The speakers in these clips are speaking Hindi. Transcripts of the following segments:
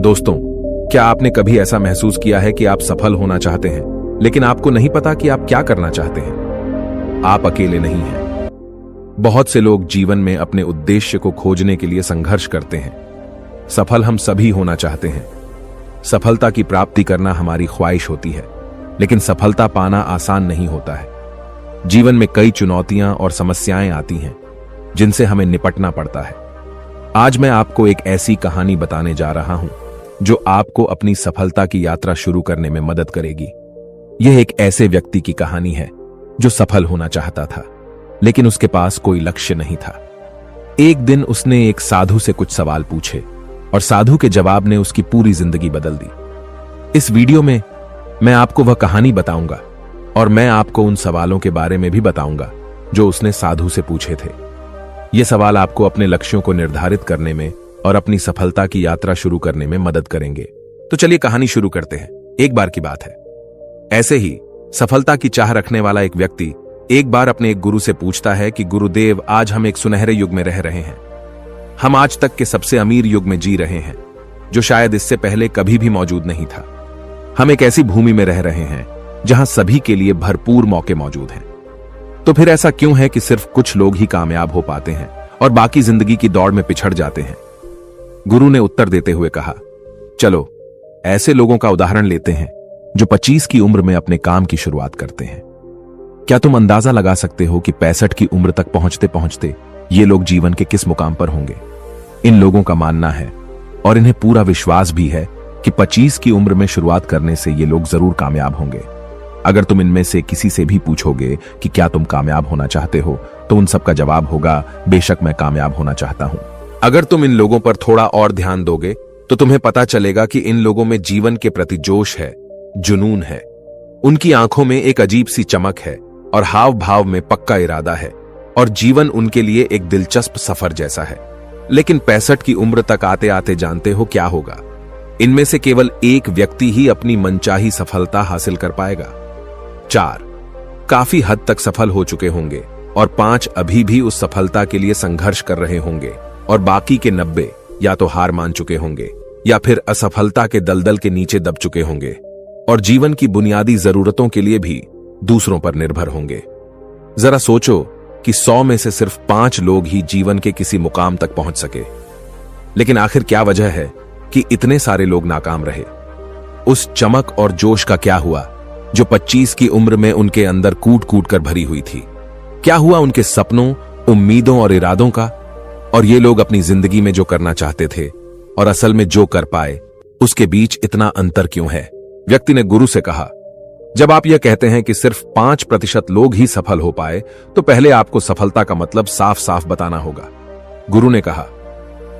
दोस्तों, क्या आपने कभी ऐसा महसूस किया है कि आप सफल होना चाहते हैं लेकिन आपको नहीं पता कि आप क्या करना चाहते हैं? आप अकेले नहीं हैं। बहुत से लोग जीवन में अपने उद्देश्य को खोजने के लिए संघर्ष करते हैं। सफल हम सभी होना चाहते हैं। सफलता की प्राप्ति करना हमारी ख्वाहिश होती है, लेकिन सफलता पाना आसान नहीं होता है। जीवन में कई चुनौतियां और समस्याएं आती हैं जिनसे हमें निपटना पड़ता है। आज मैं आपको एक ऐसी कहानी बताने जा रहा हूं जो आपको अपनी सफलता की यात्रा शुरू करने में मदद करेगी। यह एक ऐसे व्यक्ति की कहानी है जो सफल होना चाहता था, लेकिन उसके पास कोई लक्ष्य नहीं था। एक दिन उसने एक साधु से कुछ सवाल पूछे और साधु के जवाब ने उसकी पूरी जिंदगी बदल दी। इस वीडियो में मैं आपको वह कहानी बताऊंगा और मैं आपको उन सवालों के बारे में भी बताऊंगा जो उसने साधु से पूछे थे। ये सवाल आपको अपने लक्ष्यों को निर्धारित करने में और अपनी सफलता की यात्रा शुरू करने में मदद करेंगे। तो चलिए कहानी शुरू करते हैं। एक बार की बात है, ऐसे ही सफलता की चाह रखने वाला एक व्यक्ति एक बार अपने एक गुरु से पूछता है कि गुरुदेव, आज हम एक सुनहरे युग में रह रहे हैं। हम आज तक के सबसे अमीर युग में जी रहे हैं, जो शायद इससे पहले कभी भी मौजूद नहीं था। हम एक ऐसी भूमि में रह रहे हैं जहां सभी के लिए भरपूर मौके मौजूद हैं। तो फिर ऐसा क्यों है कि सिर्फ कुछ लोग ही कामयाब हो पाते हैं और बाकी जिंदगी की दौड़ में पिछड़ जाते हैं? गुरु ने उत्तर देते हुए कहा, चलो ऐसे लोगों का उदाहरण लेते हैं जो 25 की उम्र में अपने काम की शुरुआत करते हैं। क्या तुम अंदाजा लगा सकते हो कि 65 की उम्र तक पहुंचते पहुंचते ये लोग जीवन के किस मुकाम पर होंगे? इन लोगों का मानना है और इन्हें पूरा विश्वास भी है कि 25 की उम्र में शुरुआत करने से ये लोग जरूर कामयाब होंगे। अगर तुम इनमें से किसी से भी पूछोगे कि क्या तुम कामयाब होना चाहते हो, तो उन सबका जवाब होगा, बेशक मैं कामयाब होना चाहता हूं। अगर तुम इन लोगों पर थोड़ा और ध्यान दोगे तो तुम्हें पता चलेगा कि इन लोगों में जीवन के प्रति जोश है, जुनून है। उनकी आंखों में एक अजीब सी चमक है और हाव भाव में पक्का इरादा है और जीवन उनके लिए एक दिलचस्प सफर जैसा है। लेकिन 65 की उम्र तक आते आते जानते हो क्या होगा? इनमें से केवल एक व्यक्ति ही अपनी मनचाही सफलता हासिल कर पाएगा। 4 काफी हद तक सफल हो चुके होंगे और 5 अभी भी उस सफलता के लिए संघर्ष कर रहे होंगे और बाकी के 90 या तो हार मान चुके होंगे या फिर असफलता के दलदल के नीचे दब चुके होंगे और जीवन की बुनियादी जरूरतों के लिए भी दूसरों पर निर्भर होंगे। जरा सोचो कि 100 में से सिर्फ 5 लोग ही जीवन के किसी मुकाम तक पहुंच सके। लेकिन आखिर क्या वजह है कि इतने सारे लोग नाकाम रहे? उस चमक और जोश का क्या हुआ जो 25 की उम्र में उनके अंदर कूट कूट कर भरी हुई थी? क्या हुआ उनके सपनों, उम्मीदों और इरादों का? और ये लोग अपनी जिंदगी में जो करना चाहते थे और असल में जो कर पाए, उसके बीच इतना अंतर क्यों है? व्यक्ति ने गुरु से कहा, जब आप यह कहते हैं कि सिर्फ 5% लोग ही सफल हो पाए, तो पहले आपको सफलता का मतलब साफ साफ बताना होगा। गुरु ने कहा,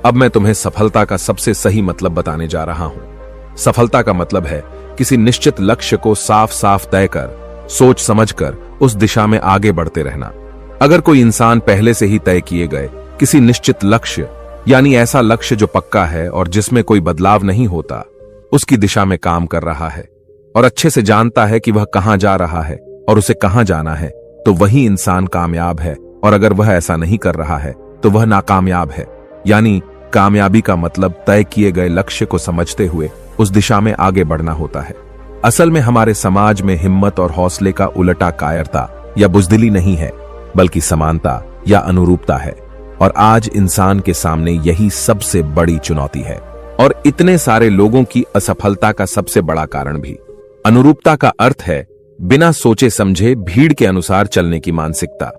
अब मैं तुम्हें सफलता का सबसे सही मतलब बताने जा रहा हूं। सफलता का मतलब है किसी निश्चित लक्ष्य को साफ साफ तय कर, सोच समझकर उस दिशा में आगे बढ़ते रहना। अगर कोई इंसान पहले से ही तय किए गए किसी निश्चित लक्ष्य, यानी ऐसा लक्ष्य जो पक्का है और जिसमें कोई बदलाव नहीं होता, उसकी दिशा में काम कर रहा है और अच्छे से जानता है कि वह कहां जा रहा है और उसे कहां जाना है, तो वही इंसान कामयाब है। और अगर वह ऐसा नहीं कर रहा है तो वह नाकामयाब है। यानी कामयाबी का मतलब तय किए गए लक्ष्य को समझते हुए उस दिशा में आगे बढ़ना होता है। असल में हमारे समाज में हिम्मत और हौसले का उलटा कायरता या बुजदिली नहीं है, बल्कि समानता या अनुरूपता है। और आज इंसान के सामने यही सबसे बड़ी चुनौती है और इतने सारे लोगों की असफलता का सबसे बड़ा कारण भी। अनुरूपता का अर्थ है बिना सोचे समझे भीड़ के अनुसार चलने की मानसिकता।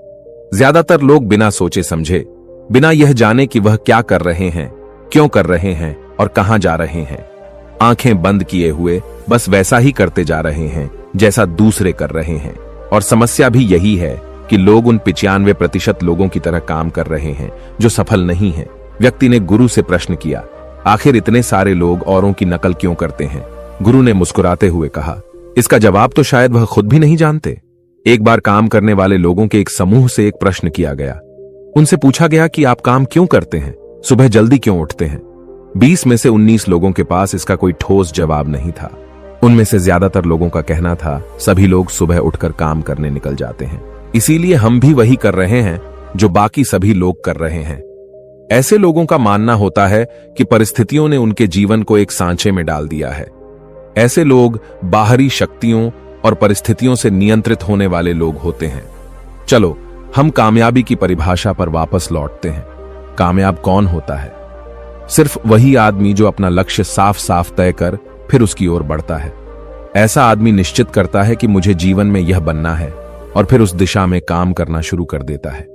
ज्यादातर लोग बिना सोचे समझे, बिना यह जाने कि वह क्या कर रहे हैं, क्यों कर रहे हैं और कहां जा रहे हैं, आंखें बंद किए हुए बस वैसा ही करते जा रहे हैं जैसा दूसरे कर रहे हैं। और समस्या भी यही है कि लोग उन 95% लोगों की तरह काम कर रहे हैं जो सफल नहीं हैं। व्यक्ति ने गुरु से प्रश्न किया, आखिर इतने सारे लोग औरों की नकल क्यों करते हैं? गुरु ने मुस्कुराते हुए कहा, इसका जवाब तो शायद वह खुद भी नहीं जानते। एक बार काम करने वाले लोगों के एक समूह से एक प्रश्न किया गया। उनसे पूछा गया कि आप काम क्यों करते हैं, सुबह जल्दी क्यों उठते हैं? 20 में से 19 लोगों के पास इसका कोई ठोस जवाब नहीं था। उनमें से ज्यादातर लोगों का कहना था, सभी लोग सुबह उठकर काम करने निकल जाते हैं, इसीलिए हम भी वही कर रहे हैं जो बाकी सभी लोग कर रहे हैं। ऐसे लोगों का मानना होता है कि परिस्थितियों ने उनके जीवन को एक सांचे में डाल दिया है। ऐसे लोग बाहरी शक्तियों और परिस्थितियों से नियंत्रित होने वाले लोग होते हैं। चलो हम कामयाबी की परिभाषा पर वापस लौटते हैं। कामयाब कौन होता है? सिर्फ वही आदमी जो अपना लक्ष्य साफ साफ तय कर फिर उसकी ओर बढ़ता है। ऐसा आदमी निश्चित करता है कि मुझे जीवन में यह बनना है और फिर उस दिशा में काम करना शुरू कर देता है।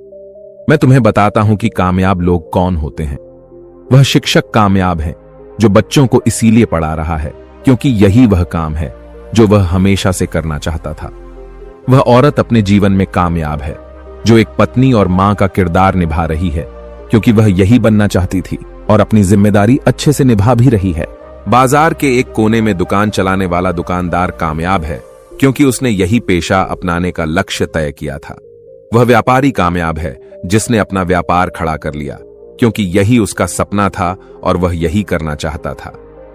मैं तुम्हें बताता हूं कि कामयाब लोग कौन होते हैं। वह शिक्षक कामयाब है जो बच्चों को इसीलिए पढ़ा रहा है क्योंकि यही वह काम है जो वह हमेशा से करना चाहता था। वह औरत अपने जीवन में कामयाब है जो एक पत्नी और मां का किरदार निभा रही है क्योंकि वह यही बनना चाहती थी और अपनी जिम्मेदारी अच्छे से निभा भी रही है। बाजार के एक कोने में दुकान चलाने वाला दुकानदार कामयाब है क्योंकि उसने यही पेशा अपनाने का लक्ष्य तय किया था। वह व्यापारी कामयाब है जिसने अपना व्यापार खड़ा कर लिया क्योंकि यही उसका सपना था और वह यही करना चाहता था।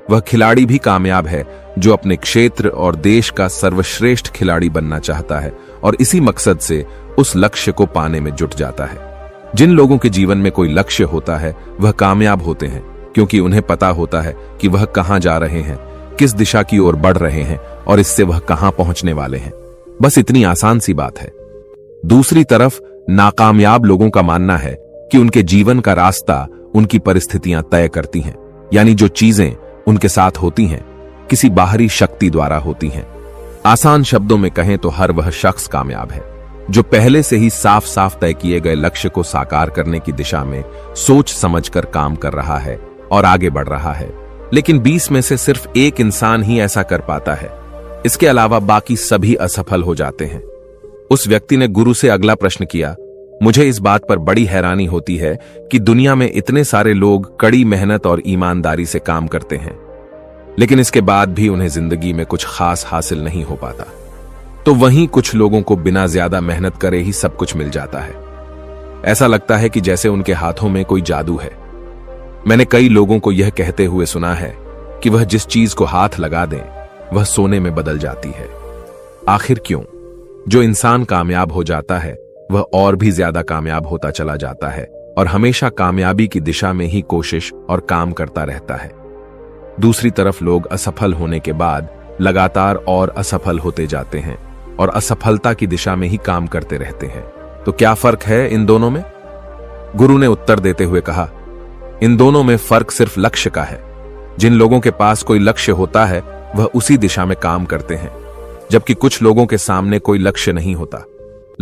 वह खिलाड़ी भी कामयाब है जो अपने क्षेत्र और देश का सर्वश्रेष्ठ खिलाड़ी बनना चाहता है और इसी मकसद से उस लक्ष्य को पाने में जुट जाता है। जिन लोगों के जीवन में कोई लक्ष्य होता है वह कामयाब होते हैं क्योंकि उन्हें पता होता है कि वह कहां जा रहे हैं, किस दिशा की ओर बढ़ रहे हैं और इससे वह कहां पहुंचने वाले हैं। बस इतनी आसान सी बात है। दूसरी तरफ नाकामयाब लोगों का मानना है कि उनके जीवन का रास्ता उनकी परिस्थितियां तय करती हैं, यानी जो चीजें उनके साथ होती हैं किसी बाहरी शक्ति द्वारा होती हैं। आसान शब्दों में कहें तो हर वह शख्स कामयाब है जो पहले से ही साफ साफ तय किए गए लक्ष्य को साकार करने की दिशा में सोच समझकर काम कर रहा है और आगे बढ़ रहा है। लेकिन 20 में से सिर्फ एक इंसान ही ऐसा कर पाता है। इसके अलावा बाकी सभी असफल हो जाते हैं। उस व्यक्ति ने गुरु से अगला प्रश्न किया, मुझे इस बात पर बड़ी हैरानी होती है कि दुनिया में इतने सारे लोग कड़ी मेहनत और ईमानदारी से काम करते हैं लेकिन इसके बाद भी उन्हें जिंदगी में कुछ खास हासिल नहीं हो पाता। तो वहीं कुछ लोगों को बिना ज्यादा मेहनत करे ही सब कुछ मिल जाता है। ऐसा लगता है कि जैसे उनके हाथों में कोई जादू है। मैंने कई लोगों को यह कहते हुए सुना है कि वह जिस चीज को हाथ लगा दें वह सोने में बदल जाती है। आखिर क्यों? जो इंसान कामयाब हो जाता है वह और भी ज्यादा कामयाब होता चला जाता है और हमेशा कामयाबी की दिशा में ही कोशिश और काम करता रहता है। दूसरी तरफ लोग असफल होने के बाद लगातार और असफल होते जाते हैं और असफलता की दिशा में ही काम करते रहते हैं। तो क्या फर्क है इन दोनों में? गुरु ने उत्तर देते हुए कहा, इन दोनों में फर्क सिर्फ लक्ष्य का है। जिन लोगों के पास कोई लक्ष्य होता है वह उसी दिशा में काम करते हैं, जबकि कुछ लोगों के सामने कोई लक्ष्य नहीं होता।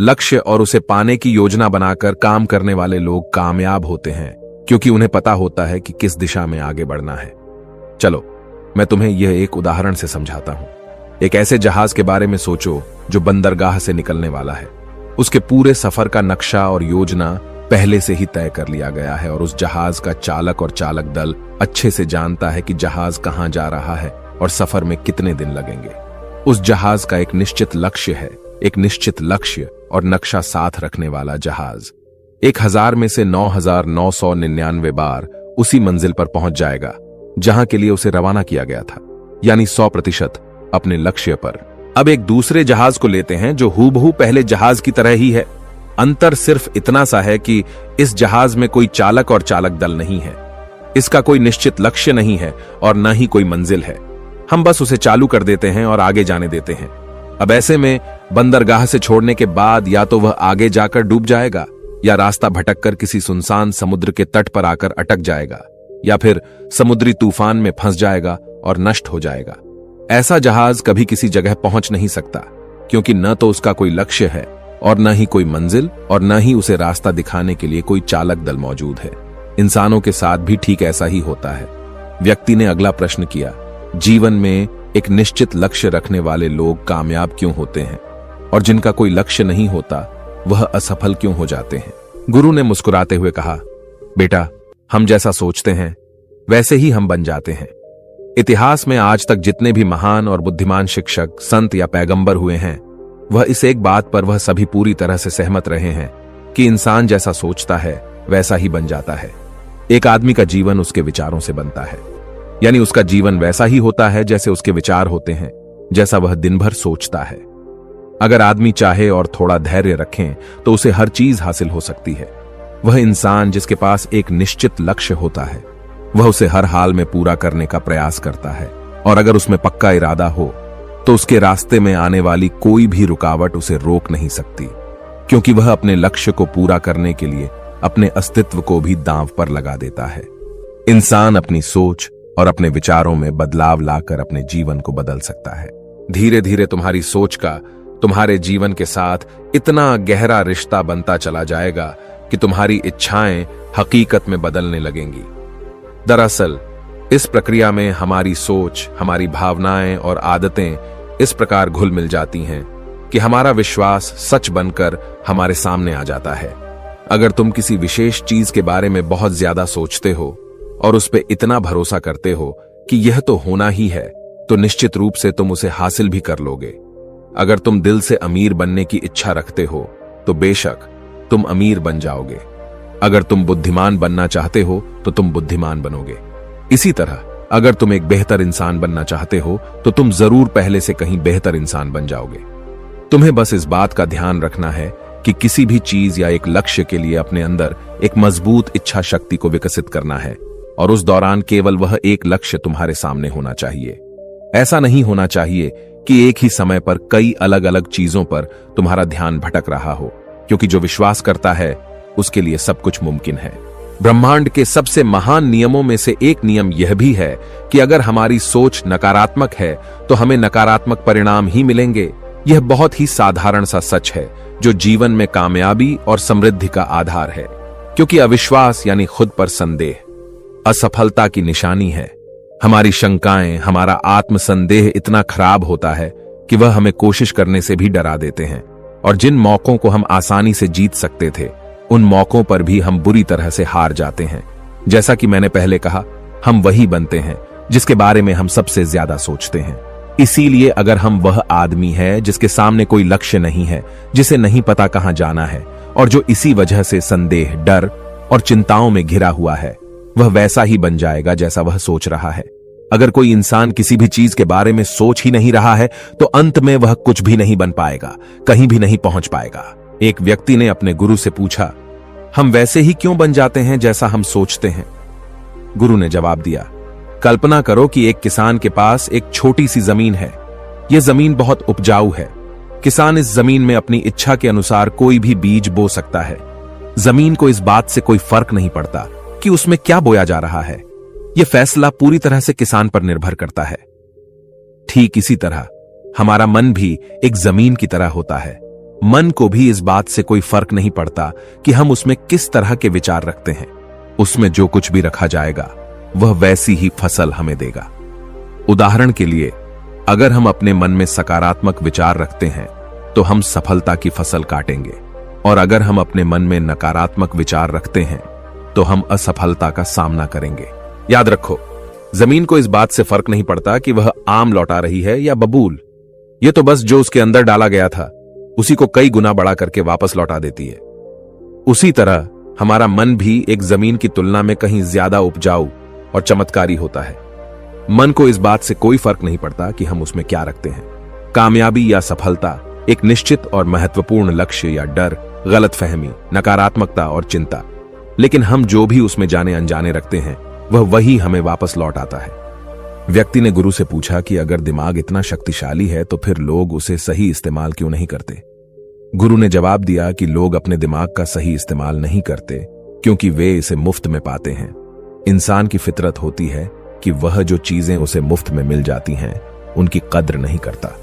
लक्ष्य और उसे पाने की योजना बनाकर काम करने वाले लोग कामयाब होते हैं क्योंकि उन्हें पता होता है कि किस दिशा में आगे बढ़ना है। चलो मैं तुम्हें यह एक उदाहरण से समझाता हूं। एक ऐसे जहाज के बारे में सोचो जो बंदरगाह से निकलने वाला है। उसके पूरे सफर का नक्शा और योजना पहले से ही तय कर लिया गया है और उस जहाज का चालक और चालक दल अच्छे से जानता है कि जहाज कहां जा रहा है और सफर में कितने दिन लगेंगे। उस जहाज का एक निश्चित लक्ष्य है, एक निश्चित लक्ष्य और नक्शा साथ रखने वाला जहाज 1000 में से 9999 बार उसी मंजिल पर पहुंच जाएगा जहां के लिए उसे रवाना किया गया था, यानी 100% अपने लक्ष्य पर। अब एक दूसरे जहाज को लेते हैं जो हूबहू पहले जहाज की तरह ही है। अंतर सिर्फ इतना सा है कि इस जहाज में कोई चालक और चालक दल नहीं है। इसका कोई निश्चित लक्ष्य नहीं है और न ही कोई मंजिल है। हम बस उसे चालू कर देते हैं और आगे जाने देते हैं। अब ऐसे में बंदरगाह से छोड़ने के बाद या तो वह आगे जाकर डूब जाएगा या रास्ता भटककर किसी सुनसान समुद्र के तट पर आकर अटक जाएगा या फिर समुद्री तूफान में फंस जाएगा और नष्ट हो जाएगा। ऐसा जहाज कभी किसी जगह पहुंच नहीं सकता क्योंकि न तो उसका कोई लक्ष्य है और न ही कोई मंजिल और न ही उसे रास्ता दिखाने के लिए कोई चालक दल मौजूद है। इंसानों के साथ भी ठीक ऐसा ही होता है। व्यक्ति ने अगला प्रश्न किया, जीवन में एक निश्चित लक्ष्य रखने वाले लोग कामयाब क्यों होते हैं और जिनका कोई लक्ष्य नहीं होता वह असफल क्यों हो जाते हैं? गुरु ने मुस्कुराते हुए कहा, बेटा, हम जैसा सोचते हैं वैसे ही हम बन जाते हैं। इतिहास में आज तक जितने भी महान और बुद्धिमान शिक्षक, संत या पैगंबर हुए हैं वह इस एक बात पर वह सभी पूरी तरह से सहमत रहे हैं कि इंसान जैसा सोचता है वैसा ही बन जाता है। एक आदमी का जीवन उसके विचारों से बनता है, यानी उसका जीवन वैसा ही होता है जैसे उसके विचार होते हैं, जैसा वह दिन भर सोचता है। अगर आदमी चाहे और थोड़ा धैर्य रखें तो उसे हर चीज हासिल हो सकती है। वह इंसान जिसके पास एक निश्चित लक्ष्य होता है, वह उसे हर हाल में पूरा करने का प्रयास करता है, और अगर उसमें पक्का इरादा हो तो उसके रास्ते में आने वाली कोई भी रुकावट उसे रोक नहीं सकती, क्योंकि वह अपने लक्ष्य को पूरा करने के लिए अपने अस्तित्व को भी दांव पर लगा देता है। इंसान अपनी सोच और अपने विचारों में बदलाव लाकर अपने जीवन को बदल सकता है। धीरे धीरे तुम्हारी सोच का तुम्हारे जीवन के साथ इतना गहरा रिश्ता बनता चला जाएगा कि तुम्हारी इच्छाएं हकीकत में बदलने लगेंगी। दरअसल इस प्रक्रिया में हमारी सोच, हमारी भावनाएं और आदतें इस प्रकार घुल मिल जाती हैं कि हमारा विश्वास सच बनकर हमारे सामने आ जाता है। अगर तुम किसी विशेष चीज के बारे में बहुत ज्यादा सोचते हो और उस पर इतना भरोसा करते हो कि यह तो होना ही है, तो निश्चित रूप से तुम उसे हासिल भी कर लोगे। अगर तुम दिल से अमीर बनने की इच्छा रखते हो तो बेशक तुम अमीर बन जाओगे। अगर तुम बुद्धिमान बनना चाहते हो तो तुम बुद्धिमान बनोगे। इसी तरह अगर तुम एक बेहतर इंसान बनना चाहते हो तो तुम जरूर पहले से कहीं बेहतर इंसान बन जाओगे। तुम्हें बस इस बात का ध्यान रखना है कि किसी भी चीज या एक लक्ष्य के लिए अपने अंदर एक मजबूत इच्छा शक्ति को विकसित करना है, और उस दौरान केवल वह एक लक्ष्य तुम्हारे सामने होना चाहिए। ऐसा नहीं होना चाहिए कि एक ही समय पर कई अलग अलग चीजों पर तुम्हारा ध्यान भटक रहा हो, क्योंकि जो विश्वास करता है उसके लिए सब कुछ मुमकिन है। ब्रह्मांड के सबसे महान नियमों में से एक नियम यह भी है कि अगर हमारी सोच नकारात्मक है तो हमें नकारात्मक परिणाम ही मिलेंगे। यह बहुत ही साधारण सा सच है जो जीवन में कामयाबी और समृद्धि का आधार है, क्योंकि अविश्वास यानी खुद पर संदेह असफलता की निशानी है। हमारी शंकाएं, हमारा आत्मसंदेह इतना खराब होता है कि वह हमें कोशिश करने से भी डरा देते हैं, और जिन मौकों को हम आसानी से जीत सकते थे उन मौकों पर भी हम बुरी तरह से हार जाते हैं। जैसा कि मैंने पहले कहा, हम वही बनते हैं जिसके बारे में हम सबसे ज्यादा सोचते हैं। इसीलिए अगर हम वह आदमी है जिसके सामने कोई लक्ष्य नहीं है, जिसे नहीं पता कहां जाना है, और जो इसी वजह से संदेह, डर और चिंताओं में घिरा हुआ है, वह वैसा ही बन जाएगा जैसा वह सोच रहा है। अगर कोई इंसान किसी भी चीज के बारे में सोच ही नहीं रहा है तो अंत में वह कुछ भी नहीं बन पाएगा, कहीं भी नहीं पहुंच पाएगा। एक व्यक्ति ने अपने गुरु से पूछा, हम वैसे ही क्यों बन जाते हैं जैसा हम सोचते हैं? गुरु ने जवाब दिया, कल्पना करो कि एक किसान के पास एक छोटी सी जमीन है। यह जमीन बहुत उपजाऊ है। किसान इस जमीन में अपनी इच्छा के अनुसार कोई भी बीज बो सकता है। जमीन को इस बात से कोई फर्क नहीं पड़ता कि उसमें क्या बोया जा रहा है। यह फैसला पूरी तरह से किसान पर निर्भर करता है। ठीक इसी तरह हमारा मन भी एक जमीन की तरह होता है। मन को भी इस बात से कोई फर्क नहीं पड़ता कि हम उसमें किस तरह के विचार रखते हैं। उसमें जो कुछ भी रखा जाएगा वह वैसी ही फसल हमें देगा। उदाहरण के लिए, अगर हम अपने मन में सकारात्मक विचार रखते हैं तो हम सफलता की फसल काटेंगे, और अगर हम अपने मन में नकारात्मक विचार रखते हैं तो हम असफलता का सामना करेंगे। याद रखो, जमीन को इस बात से फर्क नहीं पड़ता कि वह आम लौटा रही है या बबूल। यह तो बस जो उसके अंदर डाला गया था उसी को कई गुना बड़ा करके वापस लौटा देती है। उसी तरह हमारा मन भी एक जमीन की तुलना में कहीं ज्यादा उपजाऊ और चमत्कारी होता है। मन को इस बात से कोई फर्क नहीं पड़ता कि हम उसमें क्या रखते हैं। कामयाबी या सफलता, एक निश्चित और महत्वपूर्ण लक्ष्य या डर, गलतफहमी, नकारात्मकता और चिंता, लेकिन हम जो भी उसमें जाने अनजाने रखते हैं वह वही हमें वापस लौट आता है। व्यक्ति ने गुरु से पूछा कि अगर दिमाग इतना शक्तिशाली है तो फिर लोग उसे सही इस्तेमाल क्यों नहीं करते? गुरु ने जवाब दिया कि लोग अपने दिमाग का सही इस्तेमाल नहीं करते क्योंकि वे इसे मुफ्त में पाते हैं। इंसान की फितरत होती है कि वह जो चीजें उसे मुफ्त में मिल जाती हैं उनकी कद्र नहीं करता।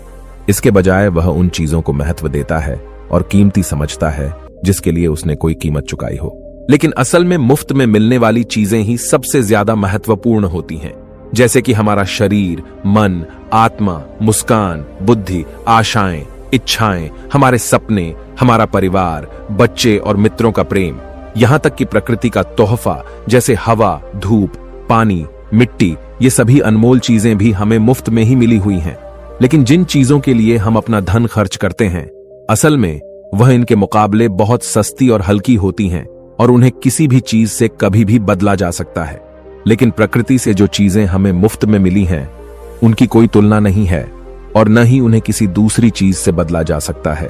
इसके बजाय वह उन चीजों को महत्व देता है और कीमती समझता है जिसके लिए उसने कोई कीमत चुकाई हो। लेकिन असल में मुफ्त में मिलने वाली चीजें ही सबसे ज्यादा महत्वपूर्ण होती हैं, जैसे कि हमारा शरीर, मन, आत्मा, मुस्कान, बुद्धि, आशाएं, इच्छाएं, हमारे सपने, हमारा परिवार, बच्चे और मित्रों का प्रेम, यहां तक कि प्रकृति का तोहफा जैसे हवा, धूप, पानी, मिट्टी, ये सभी अनमोल चीजें भी हमें मुफ्त में ही मिली हुई हैं। लेकिन जिन चीजों के लिए हम अपना धन खर्च करते हैं, असल में वह इनके मुकाबले बहुत सस्ती और हल्की होती हैं और उन्हें किसी भी चीज से कभी भी बदला जा सकता है। लेकिन प्रकृति से जो चीजें हमें मुफ्त में मिली हैं, उनकी कोई तुलना नहीं है और न ही उन्हें किसी दूसरी चीज से बदला जा सकता है।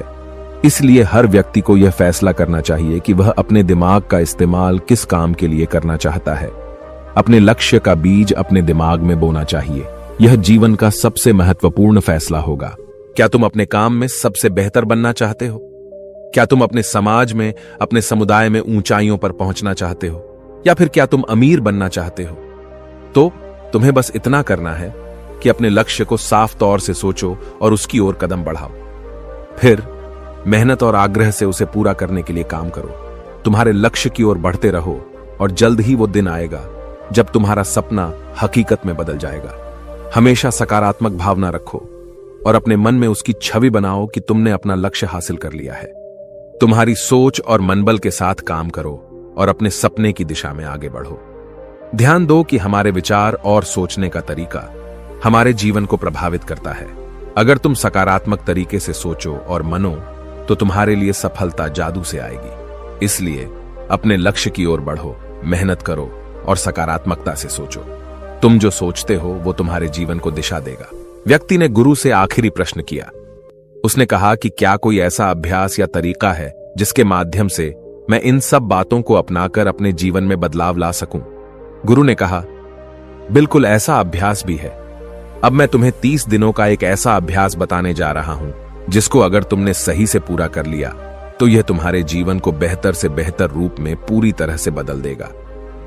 इसलिए हर व्यक्ति को यह फैसला करना चाहिए कि वह अपने दिमाग का इस्तेमाल किस काम के लिए करना चाहता है। अपने लक्ष्य का बीज अपने दिमाग में बोना चाहिए। यह जीवन का सबसे महत्वपूर्ण फैसला होगा। क्या तुम अपने काम में सबसे बेहतर बनना चाहते हो? क्या तुम अपने समाज में, अपने समुदाय में ऊंचाइयों पर पहुंचना चाहते हो? या फिर क्या तुम अमीर बनना चाहते हो? तो तुम्हें बस इतना करना है कि अपने लक्ष्य को साफ तौर से सोचो और उसकी ओर कदम बढ़ाओ। फिर मेहनत और आग्रह से उसे पूरा करने के लिए काम करो। तुम्हारे लक्ष्य की ओर बढ़ते रहो और जल्द ही वो दिन आएगा जब तुम्हारा सपना हकीकत में बदल जाएगा। हमेशा सकारात्मक भावना रखो और अपने मन में उसकी छवि बनाओ कि तुमने अपना लक्ष्य हासिल कर लिया है। तुम्हारी सोच और मनबल के साथ काम करो और अपने सपने की दिशा में आगे बढ़ो। ध्यान दो कि हमारे विचार और सोचने का तरीका हमारे जीवन को प्रभावित करता है। अगर तुम सकारात्मक तरीके से सोचो और मनो तो तुम्हारे लिए सफलता जादू से आएगी। इसलिए अपने लक्ष्य की ओर बढ़ो, मेहनत करो और सकारात्मकता से सोचो। तुम जो सोचते हो वो तुम्हारे जीवन को दिशा देगा। व्यक्ति ने गुरु से आखिरी प्रश्न किया। उसने कहा कि क्या कोई ऐसा अभ्यास या तरीका है जिसके माध्यम से मैं इन सब बातों को अपनाकर अपने जीवन में बदलाव ला सकूं? गुरु ने कहा, बिल्कुल ऐसा अभ्यास भी है। अब मैं तुम्हें 30 दिनों का एक ऐसा अभ्यास बताने जा रहा हूं जिसको अगर तुमने सही से पूरा कर लिया तो यह तुम्हारे जीवन को बेहतर से बेहतर रूप में पूरी तरह से बदल देगा।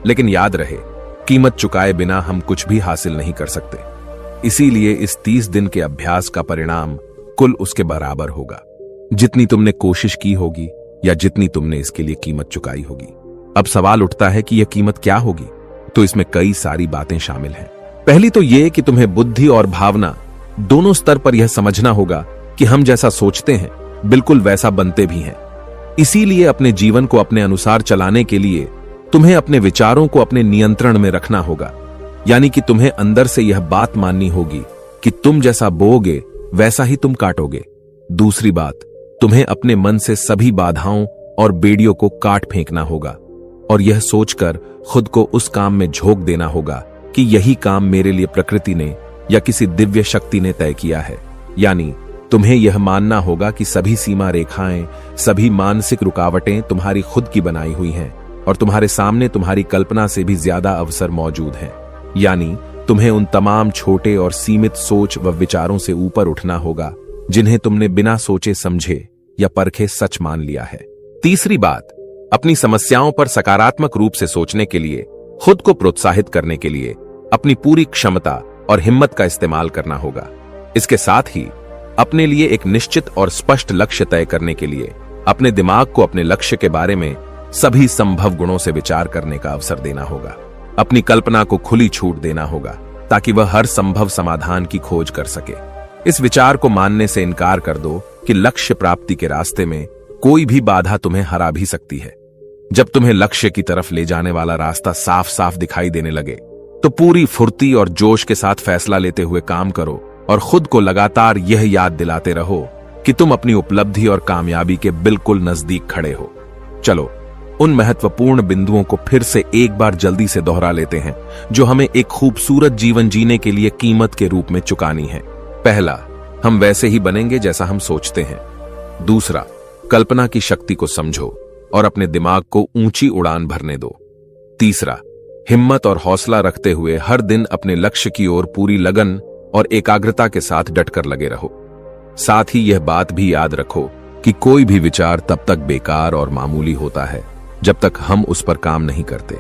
लेकिन याद रहे, कीमत चुकाए बिना हम कुछ भी हासिल नहीं कर सकते। इसीलिए इस 30 दिन के अभ्यास का परिणाम कुल उसके बराबर होगा जितनी तुमने कोशिश की होगी या जितनी तुमने इसके लिए कीमत चुकाई होगी। अब सवाल उठता है कि यह कीमत क्या होगी? तो इसमें कई सारी बातें शामिल हैं। पहली तो यह कि तुम्हें बुद्धि और भावना दोनों स्तर पर यह समझना होगा कि हम जैसा सोचते हैं बिल्कुल वैसा बनते भी हैं। इसीलिए अपने जीवन को अपने अनुसार चलाने के लिए तुम्हें अपने विचारों को अपने नियंत्रण में रखना होगा। यानी कि तुम्हें अंदर से यह बात माननी होगी कि तुम जैसा बोओगे वैसा ही तुम काटोगे। दूसरी बात, तुम्हें अपने मन से सभी बाधाओं और बेड़ियों को काट फेंकना होगा और यह सोचकर खुद को उस काम में झोंक देना होगा कि यही काम मेरे लिए प्रकृति ने या किसी दिव्य शक्ति ने तय किया है। यानी तुम्हें यह मानना होगा कि सभी सीमा रेखाएं, सभी मानसिक रुकावटें तुम्हारी खुद की बनाई हुई हैं और तुम्हारे सामने तुम्हारी कल्पना से भी ज्यादा अवसर मौजूद हैं। यानी तुम्हें उन तमाम छोटे और सीमित सोच व विचारों से ऊपर उठना होगा जिन्हें तुमने बिना सोचे समझे या परखे सच मान लिया है। तीसरी बात, अपनी समस्याओं पर सकारात्मक रूप से सोचने के लिए, खुद को प्रोत्साहित करने के लिए अपनी पूरी क्षमता और हिम्मत का इस्तेमाल करना होगा। इसके साथ ही अपने लिए एक निश्चित और स्पष्ट लक्ष्य तय करने के लिए अपने दिमाग को अपने लक्ष्य के बारे में सभी संभव गुणों से विचार करने का अवसर देना होगा। अपनी कल्पना को खुली छूट देना होगा ताकि वह हर संभव समाधान की खोज कर सके। इस विचार को मानने से इनकार कर दो कि लक्ष्य प्राप्ति के रास्ते में कोई भी बाधा तुम्हें हरा भी सकती है। जब तुम्हें लक्ष्य की तरफ ले जाने वाला रास्ता साफ साफ दिखाई देने लगे तो पूरी फुर्ती और जोश के साथ फैसला लेते हुए काम करो और खुद को लगातार यह याद दिलाते रहो कि तुम अपनी उपलब्धि और कामयाबी के बिल्कुल नजदीक खड़े हो। चलो उन महत्वपूर्ण बिंदुओं को फिर से एक बार जल्दी से दोहरा लेते हैं जो हमें एक खूबसूरत जीवन जीने के लिए कीमत के रूप में चुकानी है। पहला, हम वैसे ही बनेंगे जैसा हम सोचते हैं। दूसरा, कल्पना की शक्ति को समझो और अपने दिमाग को ऊंची उड़ान भरने दो। तीसरा, हिम्मत और हौसला रखते हुए हर दिन अपने लक्ष्य की ओर पूरी लगन और एकाग्रता के साथ डटकर लगे रहो। साथ ही यह बात भी याद रखो कि कोई भी विचार तब तक बेकार और मामूली होता है जब तक हम उस पर काम नहीं करते।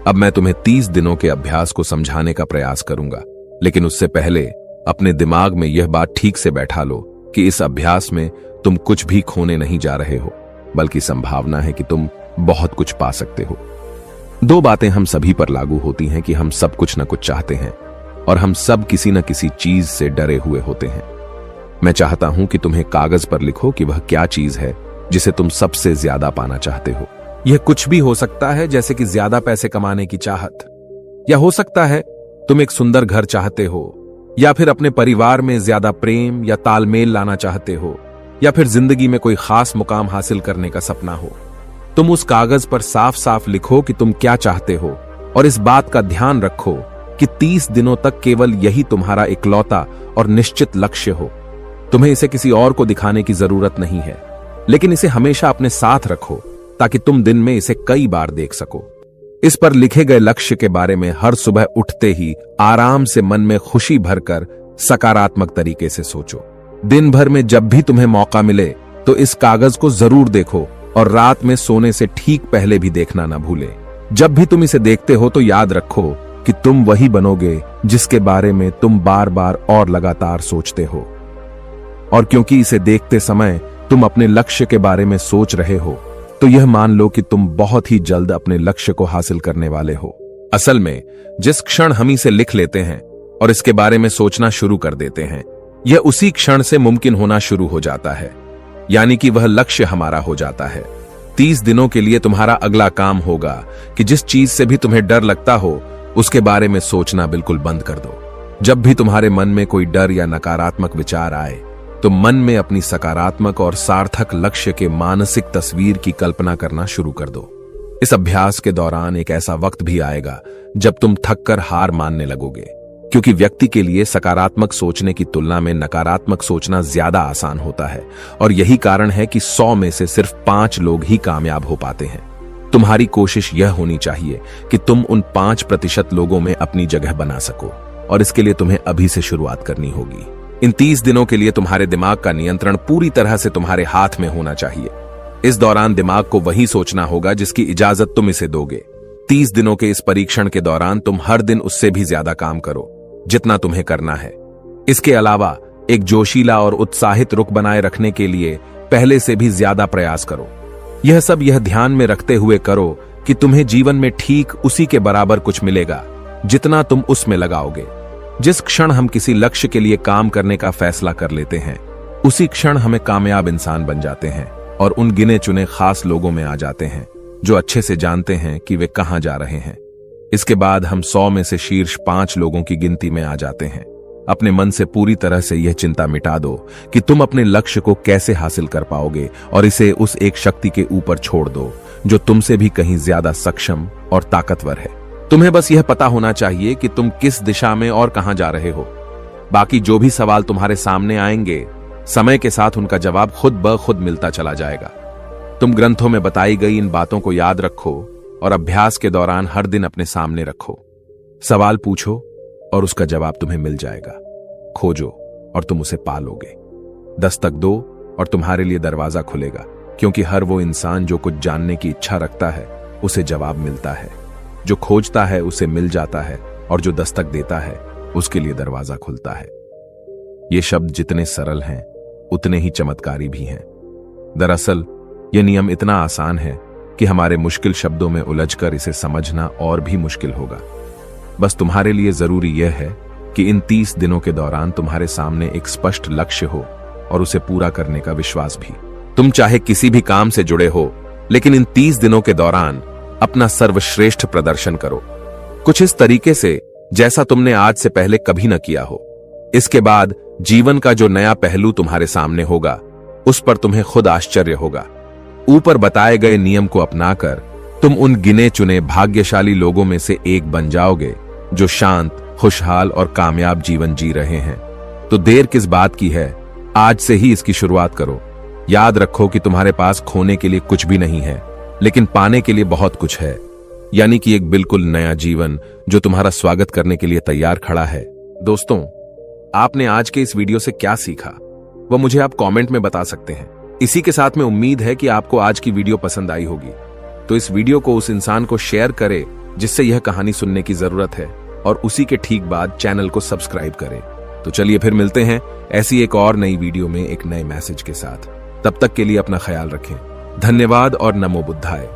अब मैं तुम्हें 30 दिनों के अभ्यास को समझाने का प्रयास करूंगा, लेकिन उससे पहले अपने दिमाग में यह बात ठीक से बैठा लो कि इस अभ्यास में तुम कुछ भी खोने नहीं जा रहे हो, बल्कि संभावना है कि तुम बहुत कुछ पा सकते हो। 2 बातें हम सभी पर लागू होती हैं कि हम सब कुछ न कुछ चाहते हैं और हम सब किसी न किसी चीज से डरे हुए होते हैं। मैं चाहता हूं कि तुम्हें कागज पर लिखो कि वह क्या चीज है जिसे तुम सबसे ज्यादा पाना चाहते हो। यह कुछ भी हो सकता है, जैसे कि ज्यादा पैसे कमाने की चाहत, या हो सकता है तुम एक सुंदर घर चाहते हो, या फिर अपने परिवार में ज्यादा प्रेम या तालमेल लाना चाहते हो, या फिर जिंदगी में कोई खास मुकाम हासिल करने का सपना हो। तुम उस कागज पर साफ साफ लिखो कि तुम क्या चाहते हो और इस बात का ध्यान रखो कि 30 दिनों तक केवल यही तुम्हारा इकलौता और निश्चित लक्ष्य हो। तुम्हें इसे किसी और को दिखाने की जरूरत नहीं है, लेकिन इसे हमेशा अपने साथ रखो ताकि तुम दिन में इसे कई बार देख सको। इस पर लिखे गए लक्ष्य के बारे में हर सुबह उठते ही आराम से मन में खुशी भरकर सकारात्मक तरीके से सोचो। दिन भर में जब भी तुम्हें मौका मिले तो इस कागज को जरूर देखो और रात में सोने से ठीक पहले भी देखना ना भूले। जब भी तुम इसे देखते हो तो याद रखो कि तुम वही बनोगे जिसके बारे में तुम बार बार और लगातार सोचते हो। और क्योंकि इसे देखते समय तुम अपने लक्ष्य के बारे में सोच रहे हो तो यह मान लो कि तुम बहुत ही जल्द अपने लक्ष्य को हासिल करने वाले हो। असल में जिस क्षण हम इसे लिख लेते हैं और इसके बारे में सोचना शुरू कर देते हैं, यह उसी क्षण से मुमकिन होना शुरू हो जाता है, यानी कि वह लक्ष्य हमारा हो जाता है। 30 दिनों के लिए तुम्हारा अगला काम होगा कि जिस चीज से भी तुम्हें डर लगता हो उसके बारे में सोचना बिल्कुल बंद कर दो। जब भी तुम्हारे मन में कोई डर या नकारात्मक विचार आए तो मन में अपनी सकारात्मक और सार्थक लक्ष्य के मानसिक तस्वीर की कल्पना करना शुरू कर दो। इस अभ्यास के दौरान एक ऐसा वक्त भी आएगा जब तुम थककर हार मानने लगोगे, क्योंकि व्यक्ति के लिए सकारात्मक सोचने की तुलना में नकारात्मक सोचना ज्यादा आसान होता है और यही कारण है कि 100 में से सिर्फ 5 लोग ही कामयाब हो पाते हैं। तुम्हारी कोशिश यह होनी चाहिए कि तुम उन 5% लोगों में अपनी जगह बना सको और इसके लिए तुम्हें अभी से शुरुआत करनी होगी। इन 30 दिनों के लिए तुम्हारे दिमाग का नियंत्रण पूरी तरह से तुम्हारे हाथ में होना चाहिए। इस दौरान दिमाग को वही सोचना होगा जिसकी इजाजत तुम इसे दोगे। 30 दिनों के इस परीक्षण के दौरान तुम हर दिन उससे भी ज्यादा काम करो जितना तुम्हें करना है। इसके अलावा एक जोशीला और उत्साहित रुख बनाए रखने के लिए पहले से भी ज्यादा प्रयास करो। यह सब यह ध्यान में रखते हुए करो कि तुम्हें जीवन में ठीक उसी के बराबर कुछ मिलेगा जितना तुम उसमें लगाओगे। जिस क्षण हम किसी लक्ष्य के लिए काम करने का फैसला कर लेते हैं उसी क्षण हमें कामयाब इंसान बन जाते हैं और उन गिने चुने खास लोगों में आ जाते हैं जो अच्छे से जानते हैं कि वे कहां जा रहे हैं। इसके बाद हम 100 में से शीर्ष 5 लोगों की गिनती में आ जाते हैं। अपने मन से पूरी तरह से यह चिंता मिटा दो कि तुम अपने लक्ष्य को कैसे हासिल कर पाओगे और इसे उस एक शक्ति के ऊपर छोड़ दो जो तुमसे भी कहीं ज्यादा सक्षम और ताकतवर है। तुम्हें बस यह पता होना चाहिए कि तुम किस दिशा में और कहां जा रहे हो। बाकी जो भी सवाल तुम्हारे सामने आएंगे, समय के साथ उनका जवाब खुद ब खुद मिलता चला जाएगा। तुम ग्रंथों में बताई गई इन बातों को याद रखो और अभ्यास के दौरान हर दिन अपने सामने रखो। सवाल पूछो और उसका जवाब तुम्हें मिल जाएगा। खोजो और तुम उसे पालोगे। दस्तक दो और तुम्हारे लिए दरवाजा खुलेगा, क्योंकि हर वो इंसान जो कुछ जानने की इच्छा रखता है उसे जवाब मिलता है। जो खोजता है उसे मिल जाता है और जो दस्तक देता है उसके लिए दरवाजा खुलता है। ये शब्द जितने सरल हैं उतने ही चमत्कारी भी हैं। दरअसल यह नियम इतना आसान है कि हमारे मुश्किल शब्दों में उलझकर इसे समझना और भी मुश्किल होगा। बस तुम्हारे लिए जरूरी यह है कि इन 30 दिनों के दौरान तुम्हारे सामने एक स्पष्ट लक्ष्य हो और उसे पूरा करने का विश्वास भी। तुम चाहे किसी भी काम से जुड़े हो, लेकिन इन 30 दिनों के दौरान अपना सर्वश्रेष्ठ प्रदर्शन करो, कुछ इस तरीके से जैसा तुमने आज से पहले कभी न किया हो। इसके बाद जीवन का जो नया पहलू तुम्हारे सामने होगा उस पर तुम्हें खुद आश्चर्य होगा। ऊपर बताए गए नियम को अपनाकर तुम उन गिने चुने भाग्यशाली लोगों में से एक बन जाओगे जो शांत, खुशहाल और कामयाब जीवन जी रहे हैं। तो देर किस बात की है, आज से ही इसकी शुरुआत करो। याद रखो कि तुम्हारे पास खोने के लिए कुछ भी नहीं है, लेकिन पाने के लिए बहुत कुछ है, यानी कि एक बिल्कुल नया जीवन जो तुम्हारा स्वागत करने के लिए तैयार खड़ा है। दोस्तों, आपने आज के इस वीडियो से क्या सीखा वह मुझे आप कमेंट में बता सकते हैं। इसी के साथ में उम्मीद है कि आपको आज की वीडियो पसंद आई होगी, तो इस वीडियो को उस इंसान को शेयर करें जिससे यह कहानी सुनने की जरूरत है, और उसी के ठीक बाद चैनल को सब्सक्राइब करें। तो चलिए फिर मिलते हैं ऐसी एक और नई वीडियो में एक नए मैसेज के साथ। तब तक के लिए अपना ख्याल रखें। धन्यवाद और नमो बुद्धाय।